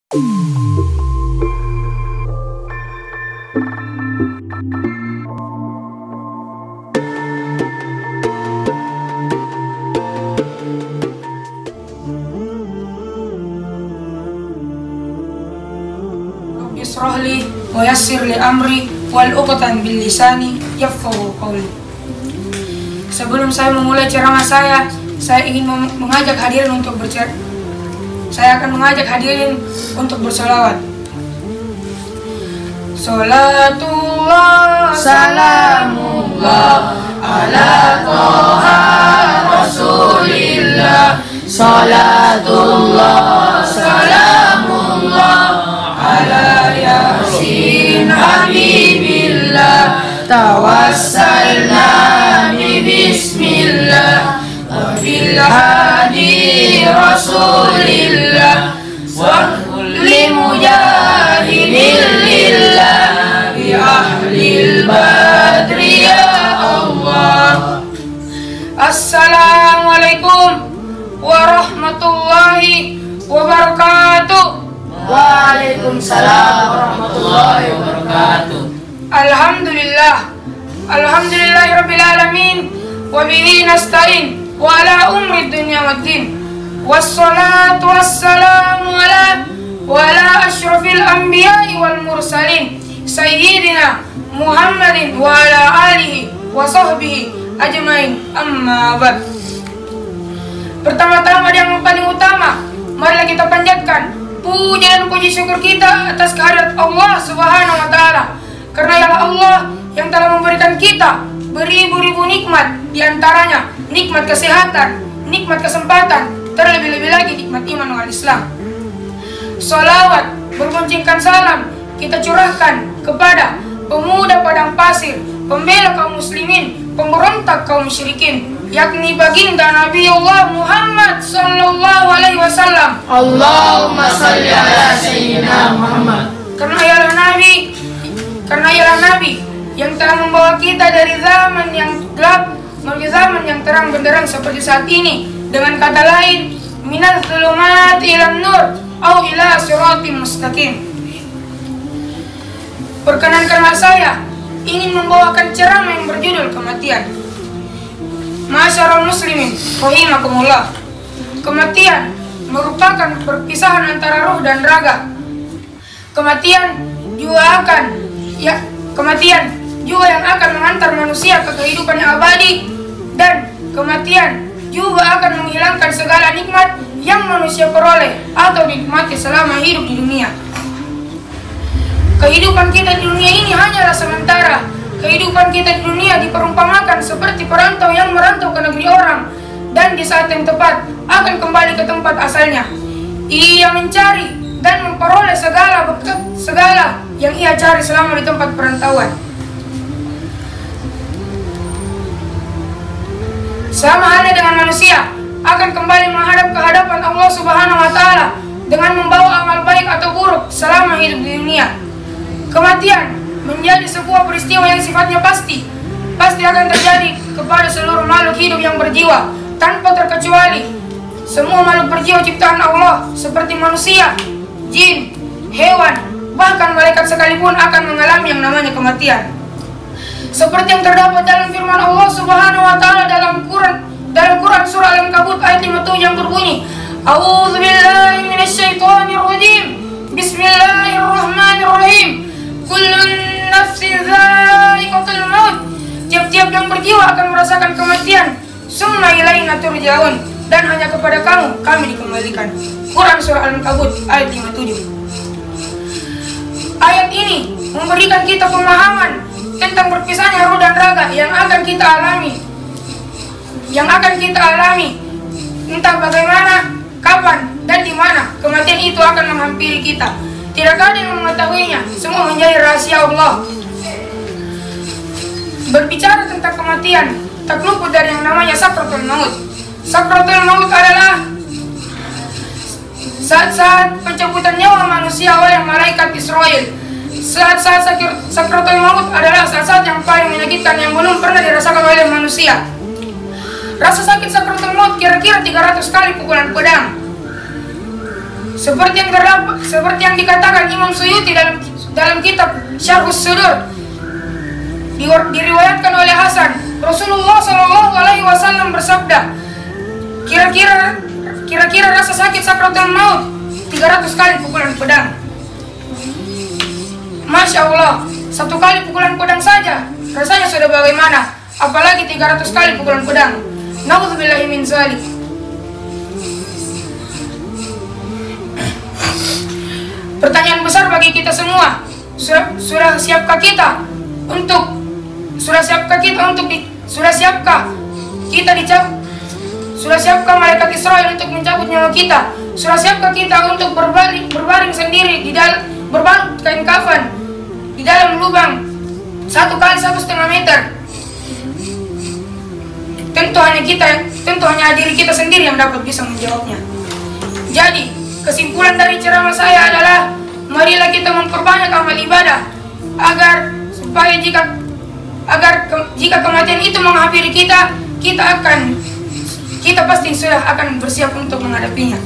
Ishrah li wa yassir li amri wal 'uqdatam bil lisani yafqahu qawli. Sebelum saya memulai ceramah saya ingin mengajak hadirin untuk saya akan mengajak hadirin untuk bersolawat. Salatullah salamullah ala Toha Rasulillah. Salatullah salamullah ala Yasin Habibillah. Tawassalna bismillah wa fil hadi Rasulillah wa kulli mujahidin lillah bi ahlil badri ya Allah. Assalamualaikum warahmatullahi wabarakatuh. Waalaikumsalam warahmatullahi wabarakatuh. Alhamdulillahirabbil alamin wa bihi nasta'in wa ala umri dunya waddin. Wassalatu wassalamu ala asyrafil anbiya'i wal mursalin sayyidina Muhammadin wa ala alihi wa sahbihi ajmain, amma ba'd. Pertama-tama yang paling utama, marilah kita panjatkan puja dan puji syukur kita atas kehadirat Allah Subhanahu wa taala. Karena ialah Allah yang telah memberikan kita beribu-ribu nikmat, diantaranya nikmat kesehatan, nikmat kesempatan, terlebih-lebih lagi nikmat iman wal Islam. Salawat berboncengkan salam kita curahkan kepada pemuda padang pasir, pembela kaum muslimin, pemberontak kaum musyrikin, yakni baginda Nabiullah Muhammad sallallahu alaihi wasallam. Allahumma salli ala sayyidina Muhammad. Karena ialah Nabi yang telah membawa kita dari zaman yang gelap menuju zaman yang terang benderang seperti saat ini. Dengan kata lain, minaz zulumati ilan nur au ila siratim mustaqim. Perkenankanlah saya ingin membawakan ceramah yang berjudul kematian. Masyarul muslimin rahimakumullah. Kematian merupakan perpisahan antara ruh dan raga. Kematian juga yang akan mengantar manusia ke kehidupan yang abadi, dan kematian juga akan menghilangkan segala nikmat yang manusia peroleh atau dinikmati selama hidup di dunia. Kehidupan kita di dunia ini hanyalah sementara. Kehidupan kita di dunia diperumpamakan seperti perantau yang merantau ke negeri orang, dan di saat yang tepat akan kembali ke tempat asalnya. Ia mencari dan memperoleh segala yang ia cari selama di tempat perantauan. Sama halnya dengan manusia akan kembali menghadap ke hadapan Allah Subhanahu wa taala dengan membawa amal baik atau buruk selama hidup di dunia. Kematian menjadi sebuah peristiwa yang sifatnya pasti akan terjadi kepada seluruh makhluk hidup yang berjiwa tanpa terkecuali. Semua makhluk berjiwa ciptaan Allah seperti manusia, jin, hewan, bahkan malaikat sekalipun akan mengalami yang namanya kematian. Seperti yang terdapat dalam firman Allah Subhanahu wa taala dalam Quran surah Al-Ankabut ayat 57 yang berbunyi, A'udzubillahi minasyaitonir rajim. Bismillahirrahmanirrahim. Kullun nafsin dha'iqatul maut. Tiap-tiap yang berjiwa akan merasakan kematian. Summa ilaina turja'un. Dan hanya kepada kamu kami dikembalikan. Quran surah Al-Ankabut ayat 57. Ayat ini memberikan kita pemahaman tentang perpisahan ruh dan raga yang akan kita alami. Entah bagaimana, kapan, dan di mana kematian itu akan menghampiri kita. Tidak ada yang mengetahuinya, semua menjadi rahasia Allah. Berbicara tentang kematian, tak luput dari yang namanya sakratul maut. Sakratul maut adalah saat-saat pencabutan nyawa manusia oleh malaikat Israel. Saat-saat sakratul maut adalah saat-saat yang paling menyakitkan yang belum pernah dirasakan oleh manusia. Rasa sakit sakratul maut kira-kira 300 kali pukulan pedang. seperti yang dikatakan Imam Suyuti dalam kitab Syarhus Sudur, diriwayatkan oleh Hasan, Rasulullah Shallallahu Alaihi Wasallam bersabda, kira-kira rasa sakit sakratul maut 300 kali pukulan pedang. Masya Allah, 1 kali pukulan pedang saja rasanya sudah bagaimana, apalagi 300 kali pukulan pedang. Na'udzubillahi min dzalik. Pertanyaan besar bagi kita semua, sudah siapkah kita malaikat Israel untuk mencabut nyawa kita? Sudah siapkah kita untuk berbaring sendiri berbalut kain kafan di dalam lubang 1 kali 1,5 meter? Tentu hanya diri kita sendiri yang dapat bisa menjawabnya. Jadi, kesimpulan dari ceramah saya adalah, marilah kita memperbanyak amal ibadah agar jika kematian itu menghampiri kita pasti sudah akan bersiap untuk menghadapinya.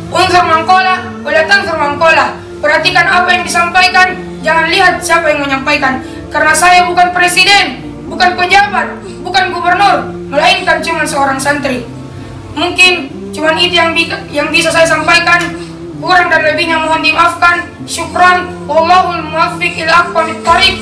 Unzur mangkola, wala tanzur mangkola. Perhatikan apa yang disampaikan, jangan lihat siapa yang menyampaikan. Karena saya bukan presiden, bukan pejabat, bukan gubernur, melainkan cuma seorang santri. Mungkin cuma itu yang bisa saya sampaikan. Kurang dan lebihnya mohon dimaafkan. Syukran. Wallahul muwaffiq ila aqwamit thariq.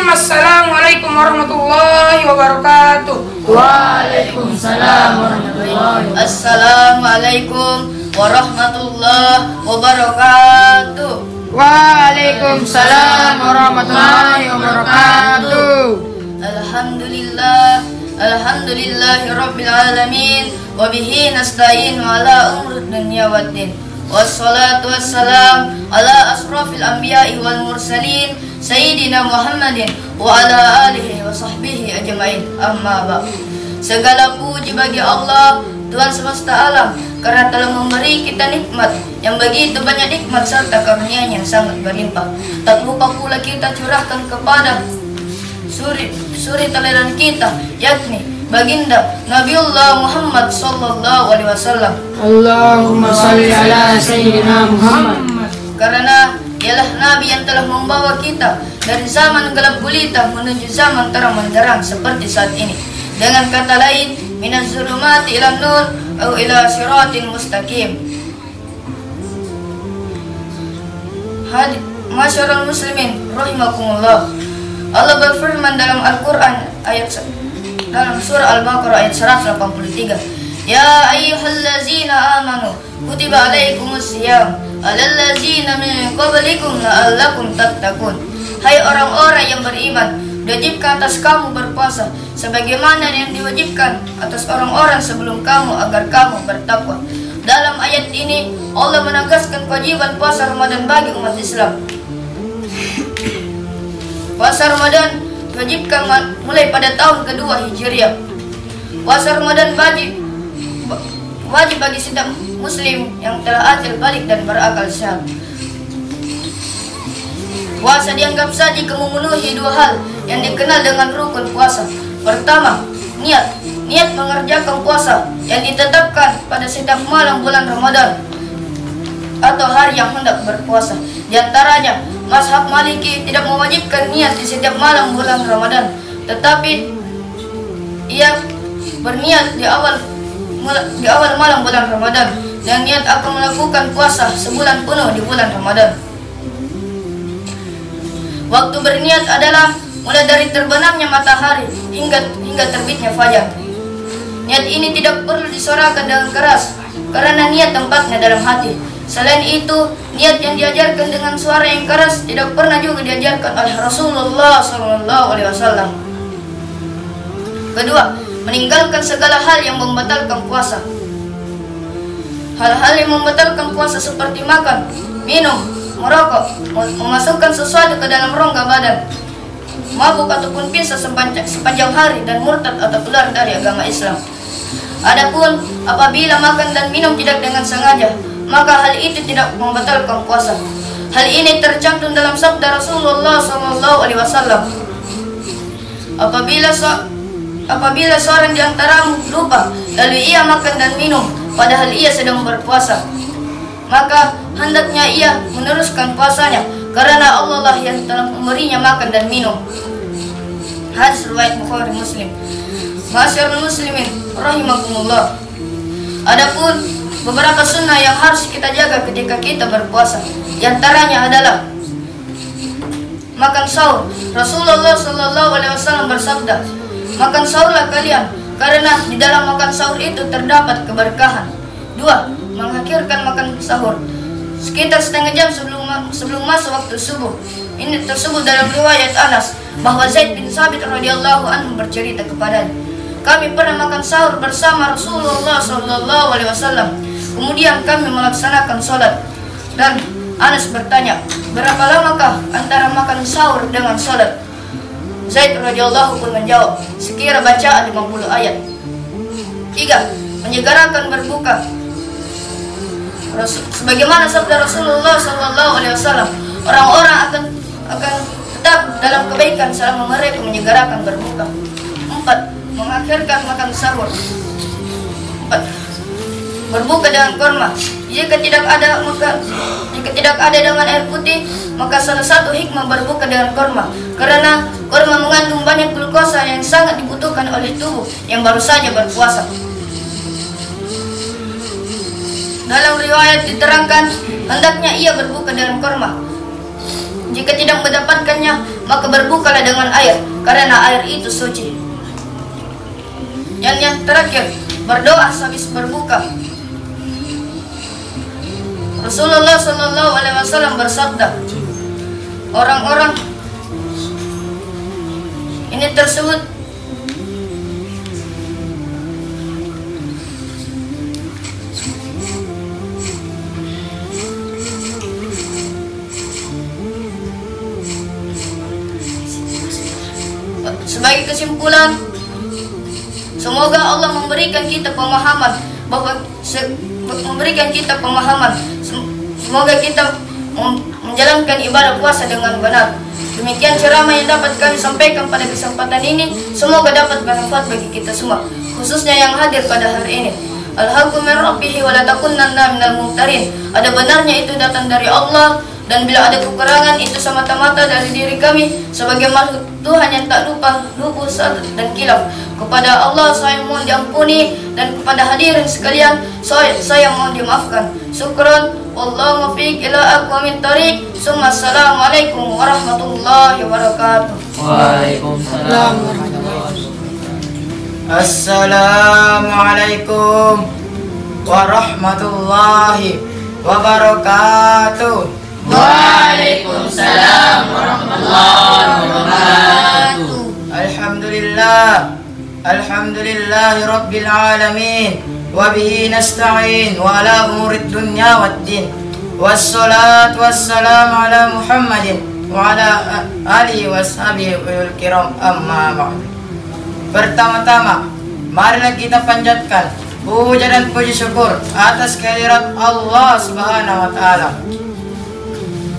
Assalamualaikum warahmatullahi wabarakatuh. Waalaikumsalam warahmatullahi wabarakatuh. Assalamualaikum warahmatullahi wabarakatuh. Waalaikumsalam warahmatullahi wabarakatuh. Alhamdulillahi rabbil alamin. Wabihi nasta'in ala umur dunya waddin. Wassalatu wassalam ala asrafil anbiya'i wal mursalin Sayyidina Muhammadin wa ala alihi wa sahbihi ajma'in. Amma ba'd. Segala puji bagi Allah, Tuhan semesta alam, karena telah memberi kita nikmat yang begitu banyak, nikmat serta karunia-Nya yang sangat berlimpah. Tak lupa pula kita curahkan kepada suri teladan kita, yakni baginda Nabiullah Muhammad sallallahu alaihi wasallam. Allahumma salli ala Sayyidina Muhammad. Karena ialah Nabi yang telah membawa kita dari zaman gelap gulita menuju zaman terang menderang seperti saat ini. Dengan kata lain, minaz zulumati ila nur atau ila siratin mustaqim. Masyarul muslimin rahimakumullah. Allah berfirman dalam Al-Quran dalam surah Al-Baqarah ayat 183, Ya ayyuhallazina amanu kutiba alaikumus siyam alallazina min qablikum la'allakum tattaqun. Hai orang-orang yang beriman, diwajibkan atas kamu berpuasa sebagaimana yang diwajibkan atas orang-orang sebelum kamu agar kamu bertakwa. Dalam ayat ini Allah menegaskan kewajiban puasa Ramadan bagi umat Islam. Puasa Ramadan diwajibkan mulai pada tahun kedua Hijriah. Puasa Ramadan wajib bagi setiap muslim yang telah akil balik dan berakal sehat. Puasa dianggap saja memenuhi 2 hal yang dikenal dengan rukun puasa. Pertama, niat mengerjakan puasa yang ditetapkan pada setiap malam bulan Ramadan atau hari yang hendak berpuasa. Di antaranya, mazhab Maliki tidak mewajibkan niat di setiap malam bulan Ramadan, tetapi ia berniat di awal malam bulan Ramadan dan niat akan melakukan puasa sebulan penuh di bulan Ramadan. Waktu berniat adalah mulai dari terbenamnya matahari hingga terbitnya fajar. Niat ini tidak perlu disuarakan dengan keras karena niat tempatnya dalam hati. Selain itu, niat yang diajarkan dengan suara yang keras tidak pernah juga diajarkan oleh Rasulullah SAW. Kedua, meninggalkan segala hal yang membatalkan puasa. Hal-hal yang membatalkan puasa seperti makan, minum, merokok, memasukkan sesuatu ke dalam rongga badan, mabuk ataupun pingsan sepanjang hari, dan murtad atau keluar dari agama Islam. Adapun apabila makan dan minum tidak dengan sengaja, maka hal itu tidak membatalkan puasa. Hal ini tercantum dalam sabda Rasulullah SAW. Apabila seorang di antaramu lupa lalu ia makan dan minum padahal ia sedang berpuasa, maka hendaknya ia meneruskan puasanya, karena Allah lah yang telah memberinya makan dan minum. Hadis riwayat Bukhari Muslim. Ma'asyiral muslimin rahimakumullah. Adapun beberapa sunnah yang harus kita jaga ketika kita berpuasa, di antaranya adalah makan sahur. Rasulullah Shallallahu Alaihi Wasallam bersabda, makan sahurlah kalian, karena di dalam makan sahur itu terdapat keberkahan. 2. Mengakhirkan makan sahur sekitar setengah jam sebelum masuk waktu subuh. Ini tersebut dalam riwayat Anas bahwa Zaid bin Sabit radhiyallahu anhu bercerita kepadanya, kami pernah makan sahur bersama Rasulullah Shallallahu Alaihi Wasallam. Kemudian kami melaksanakan sholat. Dan Anas bertanya, berapa lamakah antara makan sahur dengan sholat? Zaid radhiyallahu pun menjawab, sekira bacaan 50 ayat. 3. Menyegerakan berbuka. Sebagaimana sabda Rasulullah Shallallahu Alaihi Wasallam, orang-orang akan tetap dalam kebaikan selama mereka menyegerakan berbuka. 4. Mengakhirkan makan sahur. 4. Berbuka dengan kurma. Jika tidak ada dengan air putih, maka salah satu hikmah berbuka dengan kurma, karena kurma mengandung banyak glukosa yang sangat dibutuhkan oleh tubuh yang baru saja berpuasa. Dalam riwayat diterangkan, hendaknya ia berbuka dengan kurma. Jika tidak mendapatkannya, maka berbukalah dengan air, karena air itu suci. Yang terakhir, berdoa habis berbuka. Rasulullah Shallallahu Alaihi Wasallam bersabda, orang-orang ini tersebut sebagai kesimpulan, semoga Allah memberikan kita pemahaman semoga kita menjalankan ibadah puasa dengan benar. Demikian ceramah yang dapat kami sampaikan pada kesempatan ini. Semoga dapat bermanfaat bagi kita semua, khususnya yang hadir pada hari ini. Al-haqqu min rabbihi wa la takunanna minal mumtarin. Ada benarnya itu datang dari Allah, dan bila ada kekurangan itu semata-mata dari diri kami sebagai makhluk Tuhan yang tak lupa, luput dan kilaf. Kepada Allah saya mohon diampuni, dan kepada hadirin sekalian saya mohon dimaafkan. Syukran. Wallahu muwaffiq ila aqwamit thariq. Assalamualaikum warahmatullahi wabarakatuh. Waalaikumsalam warahmatullahi wabarakatuh. Assalamualaikum warahmatullahi wabarakatuh. Waalaikumsalam warahmatullahi wabarakatuh. Alhamdulillahi rabbil alamin, wa bihi nasta'in wa ala umurid dunya waddin, wassalatu wassalamu ala Muhammadin wa ala alihi washabihi wal kiram, amma ba'du. Pertama-tama, marilah kita panjatkan puja dan puji syukur atas kehadirat Allah Subhanahu wa taala,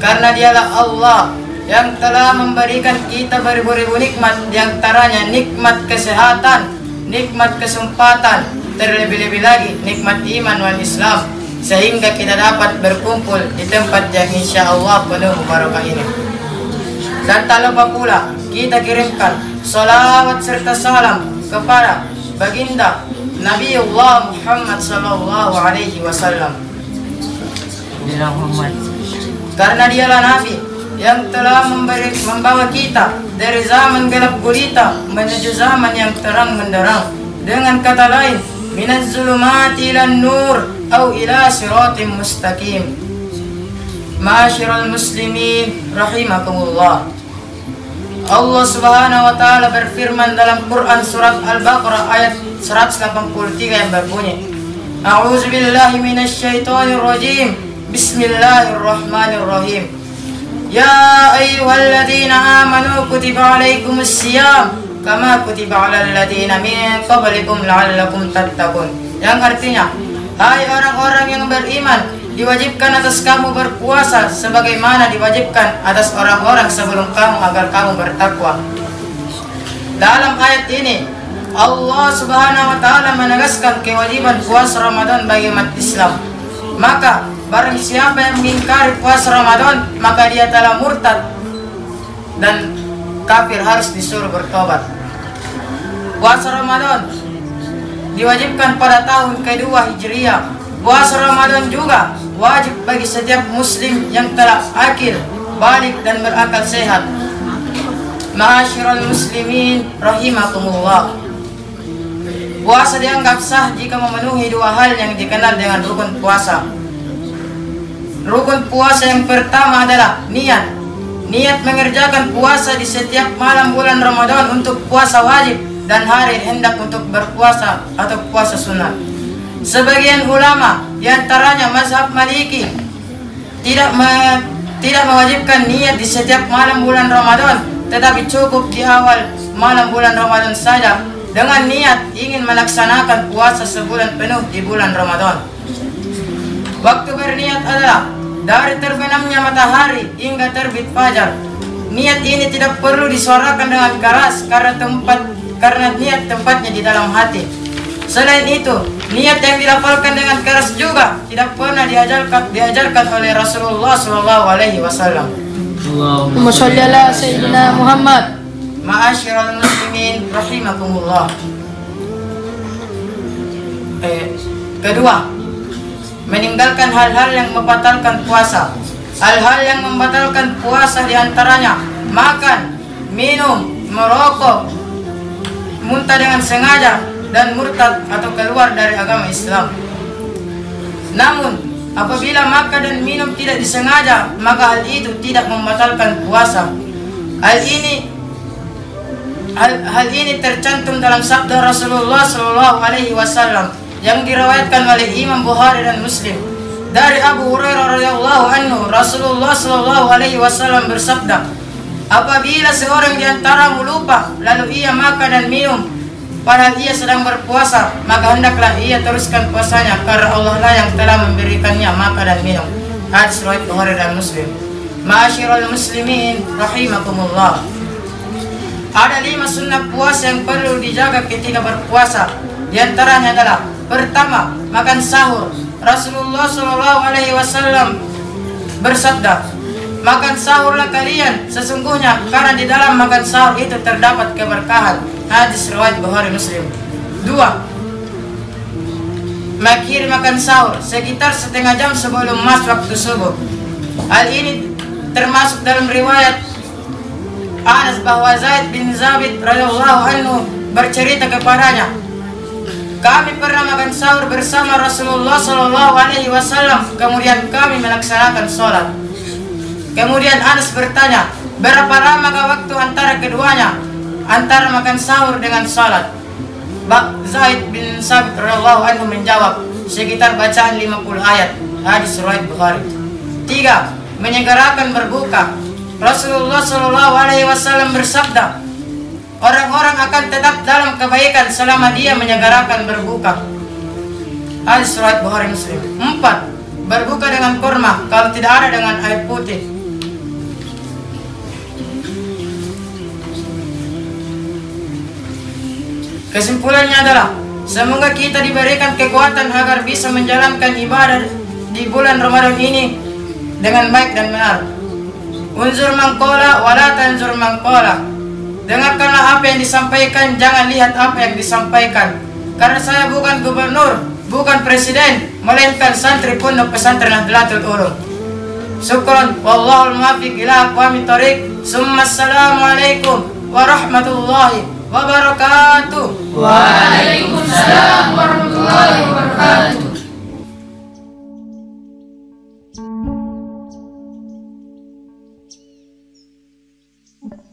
karena dialah Allah yang telah memberikan kita beribu-ribu nikmat, diantaranya nikmat kesehatan, nikmat kesempatan, terlebih-lebih lagi nikmat iman wal Islam, sehingga kita dapat berkumpul di tempat yang insya Allah penuh barakah ini. Dan tak lupa pula kita kirimkan salawat serta salam kepada baginda Nabiullah Muhammad sallallahu alaihi wasallam, karena dialah Nabi yang telah membawa kita dari zaman gelap gulita menuju zaman yang terang benderang. Dengan kata lain, minaz zulumati ilan nur atau ila siratim mustaqim. Ma'asyiral muslimin rahimakumullah. Allah Subhanahu wa taala berfirman dalam Quran surat Al-Baqarah ayat 183 yang berbunyi, A'udzu billahi minasyaitonir rajim. Bismillahirrahmanirrahim. Ya ayyuhalladzina amanu kutiba alaikumus siyam kama kutiba alal ladzina min qablikum la'allakum tattaqun. Yang artinya, hai orang-orang yang beriman, diwajibkan atas kamu berpuasa sebagaimana diwajibkan atas orang-orang sebelum kamu agar kamu bertakwa. Dalam ayat ini Allah Subhanahu wa taala menegaskan kewajiban puasa Ramadan bagi umat Islam. Maka barang siapa yang mengingkari puasa Ramadan, maka dia telah murtad dan kafir, harus disuruh bertobat. Puasa Ramadan diwajibkan pada tahun kedua Hijriah. Puasa Ramadan juga wajib bagi setiap muslim yang telah akil, balik dan berakal sehat. Ma'asyiral muslimin rahimakumullah. Puasa dianggap sah jika memenuhi dua hal yang dikenal dengan rukun puasa. Rukun puasa yang pertama adalah niat. Niat mengerjakan puasa di setiap malam bulan Ramadan untuk puasa wajib dan hari hendak untuk berpuasa atau puasa sunat. Sebagian ulama, diantaranya mazhab Maliki, tidak mewajibkan niat di setiap malam bulan Ramadan, tetapi cukup di awal malam bulan Ramadan saja dengan niat ingin melaksanakan puasa sebulan penuh di bulan Ramadan. Waktu berniat adalah dari terbenamnya matahari hingga terbit fajar. Niat ini tidak perlu disuarakan dengan keras karena niat tempatnya di dalam hati. Selain itu, niat yang dilafalkan dengan keras juga tidak pernah diajarkan oleh Rasulullah SAW. Allahumma sholli ala Sayyidina Muhammad. Ma'asyiral muslimin rahimakumullah. Kedua, meninggalkan hal-hal yang membatalkan puasa. Hal-hal yang membatalkan puasa diantaranya makan, minum, merokok, muntah dengan sengaja, dan murtad atau keluar dari agama Islam. Namun, apabila makan dan minum tidak disengaja, maka hal itu tidak membatalkan puasa. Hal ini tercantum dalam sabda Rasulullah SAW yang diriwayatkan oleh Imam Bukhari dan Muslim. Dari Abu Hurairah radhiyallahu anhu, Rasulullah SAW bersabda, apabila seorang di antaramu lupa lalu ia makan dan minum padahal ia sedang berpuasa, maka hendaklah ia teruskan puasanya karena Allah lah yang telah memberikannya makan dan minum. Hadis riwayat Bukhari dan Muslim. Ma'asyiral muslimin rahimakumullah. Ada 5 sunnah puasa yang perlu dijaga ketika berpuasa. Di antaranya adalah pertama, makan sahur. Rasulullah SAW bersabda, makan sahurlah kalian sesungguhnya karena di dalam makan sahur itu terdapat keberkahan. Hadis riwayat Bukhari Muslim. 2. Mengakhiri makan sahur sekitar setengah jam sebelum masuk waktu subuh. Hal ini termasuk dalam riwayat Anas bahwa Zaid bin Zabit radhiyallahu anhu bercerita kepadanya, kami pernah makan sahur bersama Rasulullah SAW, kemudian kami melaksanakan sholat. Kemudian Anas bertanya, berapa lamakah waktu antara keduanya, antara makan sahur dengan sholat? Zaid bin Zabit radhiyallahu anhu menjawab, sekitar bacaan 50 ayat. Hadis riwayat Bukhari. 3. Menyegerakan berbuka. Rasulullah SAW bersabda, orang-orang akan tetap dalam kebaikan selama dia menyegerakan berbuka. Hadis riwayat Bukhari Muslim. 4. Berbuka dengan kurma, kalau tidak ada dengan air putih. Kesimpulannya adalah, semoga kita diberikan kekuatan agar bisa menjalankan ibadah di bulan Ramadan ini dengan baik dan benar. Unzur mangkola wala tanzur mangkola. Dengarkanlah apa yang disampaikan, jangan lihat apa yang disampaikan. Karena saya bukan gubernur, bukan presiden, melainkan santri pondok pesantren Nahdlatul Ulum. Syukran, wallahul muwaffiq ila aqwamit thoriq. Assalamualaikum warahmatullahi wabarakatuh. Waalaikumsalam warahmatullahi wabarakatuh.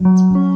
Thank you.